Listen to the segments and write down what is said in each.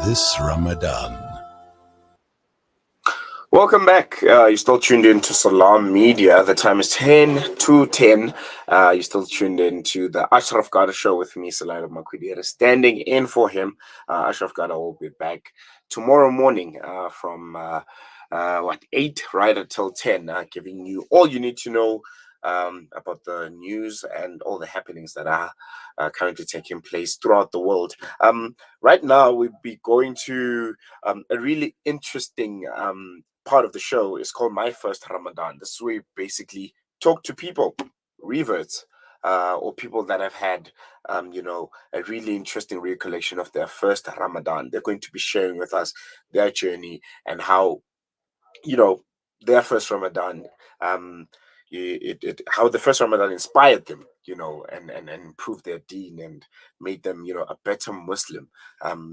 this Ramadan. Welcome back. You're still tuned in to Salam Media. The time is 10 to 10. You're still tuned in to the Ashraf Gada show with me, Salaila Makwidira, standing in for him. Ashraf Gada will be back tomorrow morning from 8 right until 10, giving you all you need to know about the news and all the happenings that are currently taking place throughout the world. Right now, we'll be going to a really interesting part of the show. Is called My First Ramadan. This is where we basically talk to people, reverts, or people that have had, a really interesting recollection of their first Ramadan. They're going to be sharing with us their journey and how, their first Ramadan, how the first Ramadan inspired them, and improved their deen and made them, a better Muslim.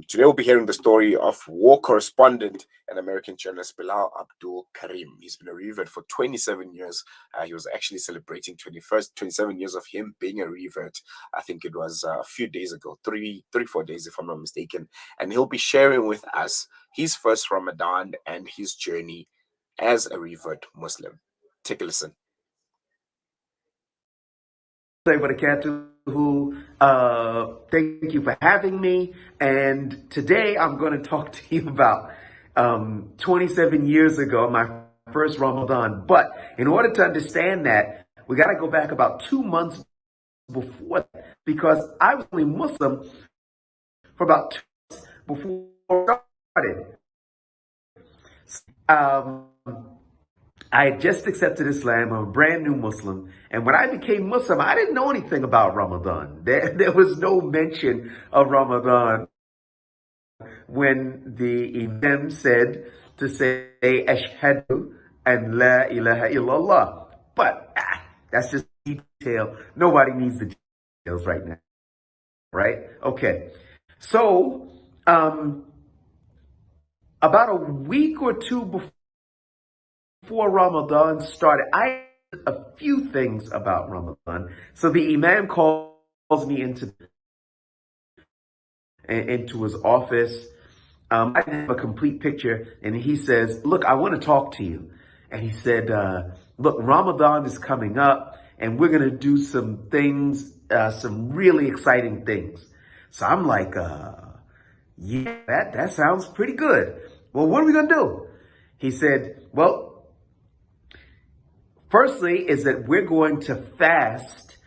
Today we'll be hearing the story of war correspondent and American journalist Bilal Abdul Kareem. He's been a revert for 27 years. He was actually celebrating 27 years of him being a revert. I think it was a few days ago, 4 days, if I'm not mistaken. And he'll be sharing with us his first Ramadan and his journey as a revert Muslim. Take a listen. Thank you for having me. And today I'm going to talk to you about 27 years ago, my first Ramadan. But in order to understand that, we got to go back about 2 months before that, because I was only Muslim for about 2 months before I started. I had just accepted Islam. I'm a brand new Muslim. And when I became Muslim, I didn't know anything about Ramadan. There was no mention of Ramadan when the Imam said to say, Ashhadu an la ilaha illallah. But that's just detail. Nobody needs the details right now. Right? Okay. So, about a week or two before Ramadan started, I heard a few things about Ramadan. So the Imam calls me into his office. I have a complete picture, and he says, look, I want to talk to you. And he said, look, Ramadan is coming up, and we're going to do some things, some really exciting things. So I'm like, yeah, that sounds pretty good. Well, what are we going to do? He said, well, firstly is that we're going to fast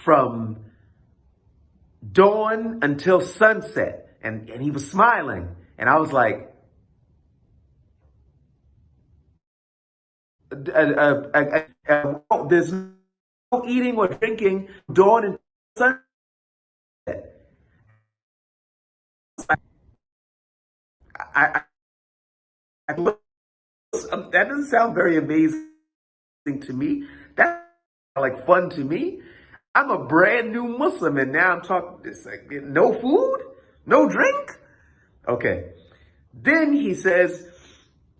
from dawn until sunset. And he was smiling. And I was like, there's no eating or drinking dawn and sunset. That doesn't sound very amazing to me. That's like fun to me. I'm a brand new Muslim, and now I'm talking this like no food, no drink. Okay. Then he says,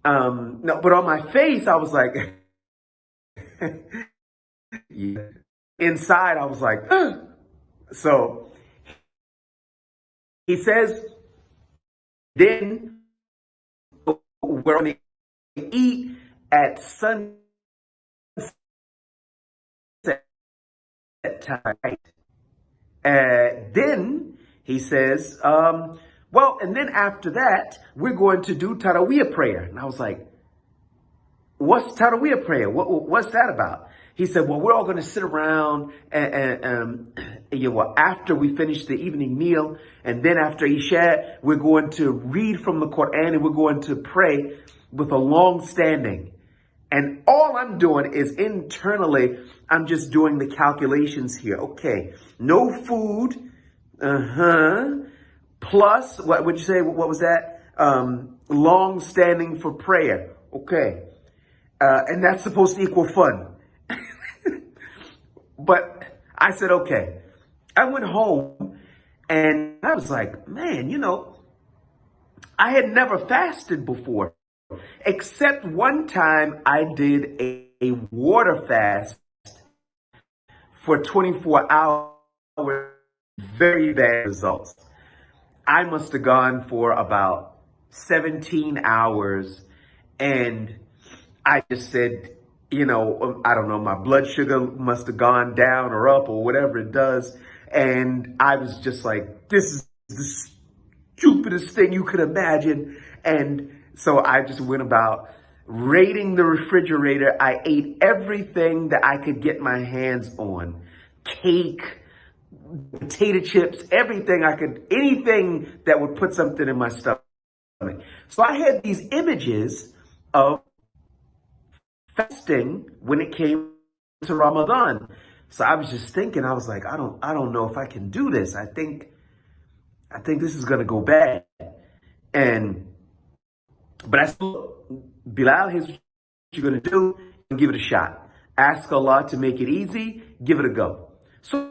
no, but on my face I was like, yeah. Inside I was like, ugh. So he says, then we're going to eat at sunset time. Then he says, well, and then after that, we're going to do Taraweeh prayer. And I was like, what's Taraweeh prayer? What's that about? He said, well, we're all going to sit around and after we finish the evening meal, and then after Isha, we're going to read from the Quran and we're going to pray with a long standing. And all I'm doing is internally, I'm just doing the calculations here. Okay, no food, plus, what would you say, what was that? Long standing for prayer. Okay, and that's supposed to equal fun. But I said, okay. I went home and I was like, man, I had never fasted before. Except one time I did a water fast for 24 hours, very bad results. I must have gone for about 17 hours, and I just said, I don't know, my blood sugar must have gone down or up or whatever it does. And I was just like, this is the stupidest thing you could imagine. And so I just went about raiding the refrigerator. I ate everything that I could get my hands on. Cake, potato chips, everything I could, anything that would put something in my stomach. So I had these images of fasting when it came to Ramadan. So I was just thinking, I was like, I don't know if I can do this. I think this is gonna go bad. But I still, Bilal, here's what you're gonna do, and give it a shot. Ask Allah to make it easy, give it a go. So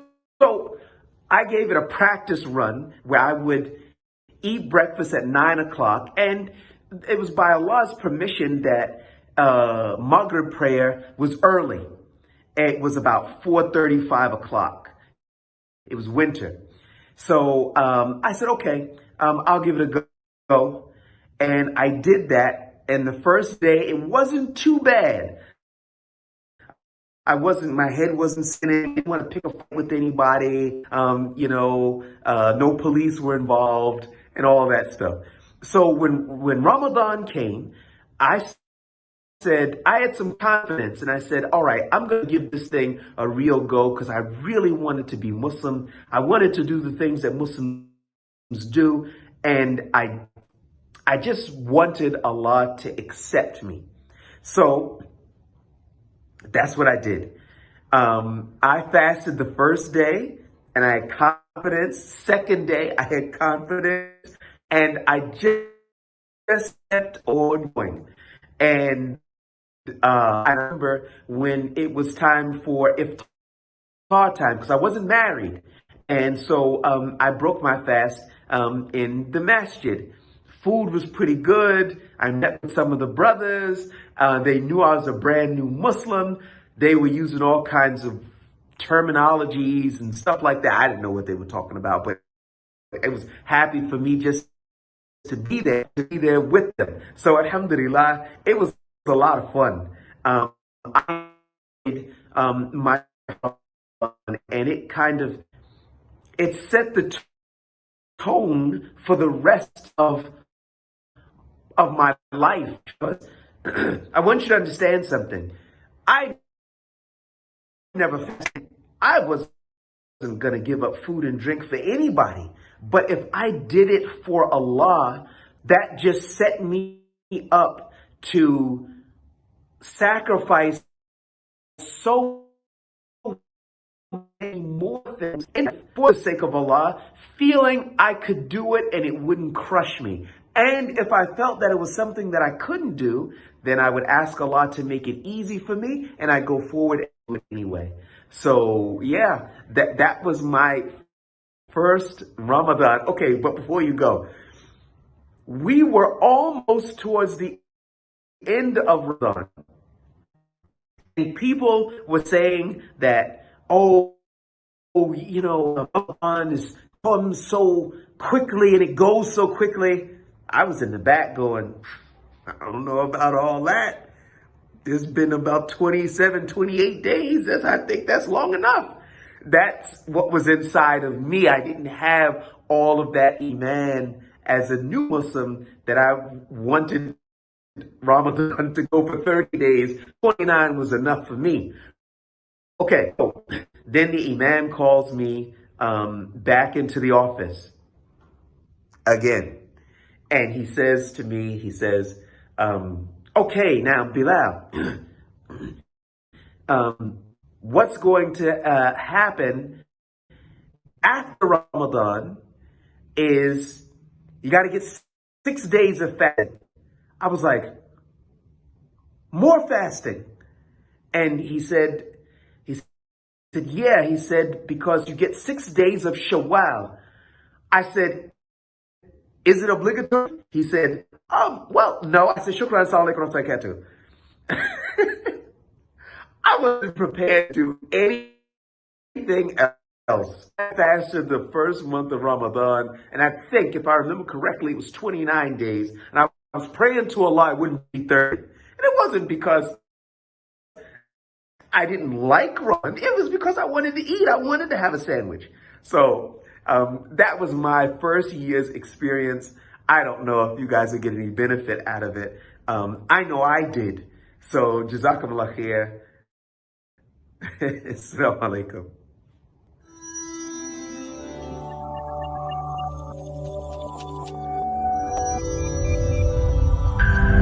I gave it a practice run where I would eat breakfast at 9 o'clock, and it was by Allah's permission that Maghrib prayer was early. It was about 4:30, 5 o'clock. It was winter. So I said, okay, I'll give it a go. And I did that. And the first day, it wasn't too bad. My head wasn't spinning. I didn't want to pick a fight with anybody. No police were involved and all that stuff. So when Ramadan came, I said, I had some confidence, and I said, all right, I'm going to give this thing a real go, because I really wanted to be Muslim. I wanted to do the things that Muslims do, and I just wanted Allah to accept me. So that's what I did. I fasted the first day, and I had confidence. Second day, I had confidence, and I just kept on going. And I remember when it was time for iftar time, because I wasn't married. And so I broke my fast in the masjid. Food was pretty good. I met with some of the brothers. They knew I was a brand new Muslim. They were using all kinds of terminologies and stuff like that. I didn't know what they were talking about, but it was happy for me just to be there with them. So alhamdulillah, it was a lot of fun. I did my and it set the tone for the rest of my life. I want you to understand something. I never fasted. I wasn't gonna give up food and drink for anybody. But if I did it for Allah, that just set me up to sacrifice so many more things for the sake of Allah, feeling I could do it and it wouldn't crush me. And if I felt that it was something that I couldn't do, then I would ask Allah to make it easy for me, and I go forward anyway. So yeah, that was my first Ramadan. Okay, but before you go, we were almost towards the end of Ramadan. And people were saying that, Ramadan comes so quickly and it goes so quickly. I was in the back going, I don't know about all that. There's been about 27, 28 days. I think that's long enough. That's what was inside of me. I didn't have all of that iman as a new Muslim that I wanted Ramadan to go for 30 days. 29 was enough for me. Okay, so then the imam calls me back into the office again. And he says to me, okay, now Bilal, what's going to happen after Ramadan is you got to get 6 days of fasting. I was like, more fasting. And he said, yeah, he said, because you get 6 days of Shawwal. I said, is it obligatory? He said, well, no. I said, shukran, assalamu alaikum wa rahmatullahi. I wasn't prepared to do anything else. I fasted the first month of Ramadan, and I think, if I remember correctly, it was 29 days. And I was praying to Allah it wouldn't be 30. And it wasn't because I didn't like Ramadan. It was because I wanted to eat. I wanted to have a sandwich. So that was my first year's experience. I don't know if you guys are getting any benefit out of it. I know I did. So, Jazakumullah khair. Assalamu alaikum.